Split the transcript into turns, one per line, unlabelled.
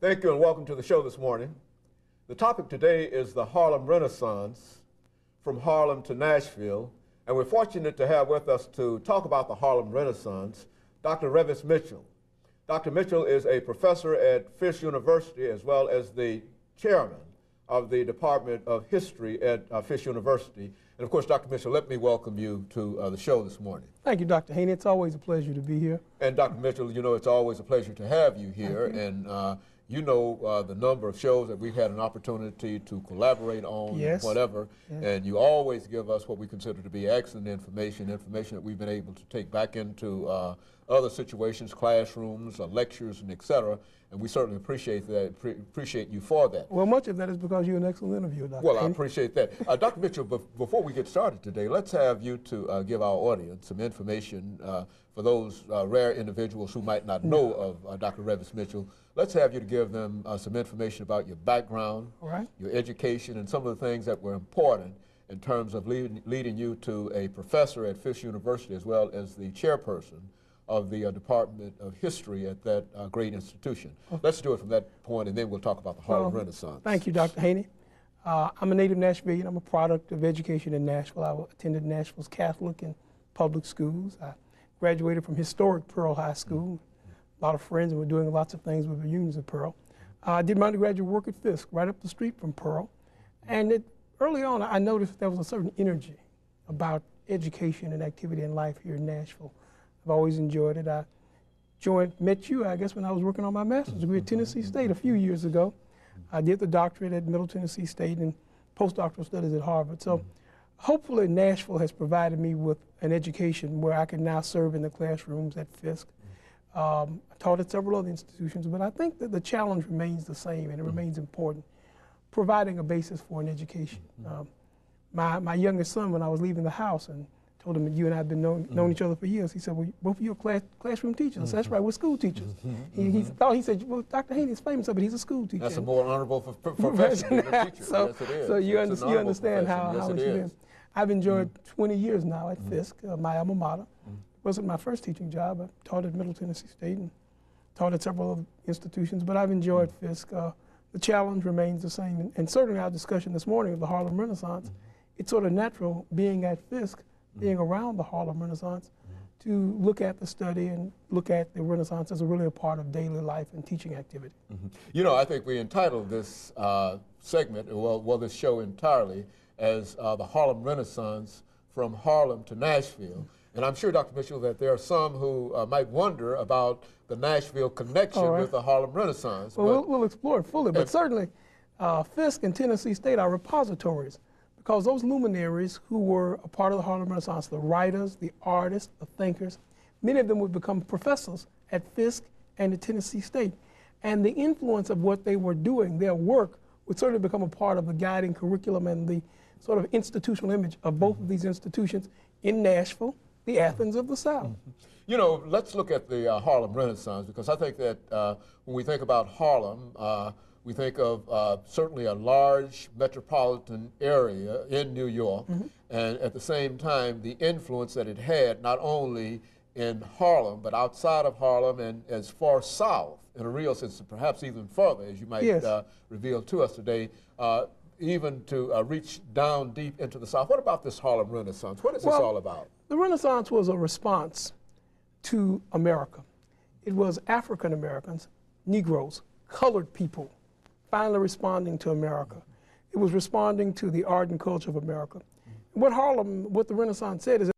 Thank you and welcome to the show this morning. The topic today is the Harlem Renaissance, from Harlem to Nashville, and we're fortunate to have with us to talk about the Harlem Renaissance, Dr. RMitchell. Dr. Mitchell is a professor at Fisk University as well as the chairman of the Department of History at Fisk University. And of course, Dr. Mitchell, let me welcome you to the show this morning.
Thank you, Dr. Haney. It's always a pleasure to be here.
And Dr. Mitchell, you know, it's always a pleasure to have you here. And you know the number of shows that we've had an opportunity to collaborate on,
yes.
whatever, yes. And you always give us what we consider to be excellent information that we've been able to take back into other situations, classrooms, lectures, and et cetera. And we certainly appreciate that, appreciate you for that.
Well, much of that is because you're an excellent interviewer, Dr.
Well,
Haney.
I appreciate that. Dr. Mitchell, before we get started today, let's have you to give our audience some information for those rare individuals who might not know of Dr. RMitchell. Let's have you to give them some information about your background, your education, and some of the things that were important in terms of leading you to a professor at Fisk University as well as the chairperson of the Department of History at that great institution. Okay. Let's do it from that point, and then we'll talk about the Harlem Renaissance.
Thank you, Dr. Haney. I'm a native Nashvilleian. I'm a product of education in Nashville. I attended Nashville's Catholic and public schools. I graduated from historic Pearl High School. A lot of friends, and we're doing lots of things with the unions at Pearl. I did my undergraduate work at Fisk, right up the street from Pearl. And early on, I noticed there was a certain energy about education and activity in life here in Nashville. I've always enjoyed it. I met you, I guess, when I was working on my master's degree at Tennessee State a few years ago. I did the doctorate at Middle Tennessee State and postdoctoral studies at Harvard. So hopefully Nashville has provided me with an education where I can now serve in the classrooms at Fisk. I taught at several other institutions, but I think that the challenge remains the same and it remains important, providing a basis for an education. My youngest son, when I was leaving the house and told him that you and I had been known each other for years, he said, well, both of you are classroom teachers. I said, that's right, we're school teachers. He said, well, Dr. Haney is famous, but he's a school teacher.
That's a more honorable profession than a teacher.
So,
yes, it is.
So you understand how
yes,
it is. I've enjoyed 20 years now at Fisk, my alma mater. It wasn't my first teaching job. I taught at Middle Tennessee State and taught at several other institutions, but I've enjoyed Fisk. The challenge remains the same, and certainly our discussion this morning of the Harlem Renaissance, it's sort of natural being at Fisk, being around the Harlem Renaissance, to look at the study and look at the Renaissance as really a part of daily life and teaching activity.
You know, I think we entitled this segment, well, this show entirely, as the Harlem Renaissance, from Harlem to Nashville. And I'm sure, Dr. Mitchell, that there are some who might wonder about the Nashville connection with the Harlem Renaissance.
Well, we'll explore it fully, but certainly Fisk and Tennessee State are repositories, because those luminaries who were a part of the Harlem Renaissance, the writers, the artists, the thinkers, many of them would become professors at Fisk and at Tennessee State. And the influence of what they were doing, their work, would certainly become a part of the guiding curriculum and the sort of institutional image of both of these institutions in Nashville, the Athens of the South.
You know, let's look at the Harlem Renaissance, because I think that when we think about Harlem, we think of certainly a large metropolitan area in New York, and at the same time, the influence that it had not only in Harlem, but outside of Harlem and as far south, in a real sense, perhaps even further, as you might reveal to us today, even to reach down deep into the South. What about this Harlem Renaissance? What is this all about?
The Renaissance was a response to America. It was African Americans, Negroes, colored people, finally responding to America. It was responding to the art and culture of America. What the Renaissance said is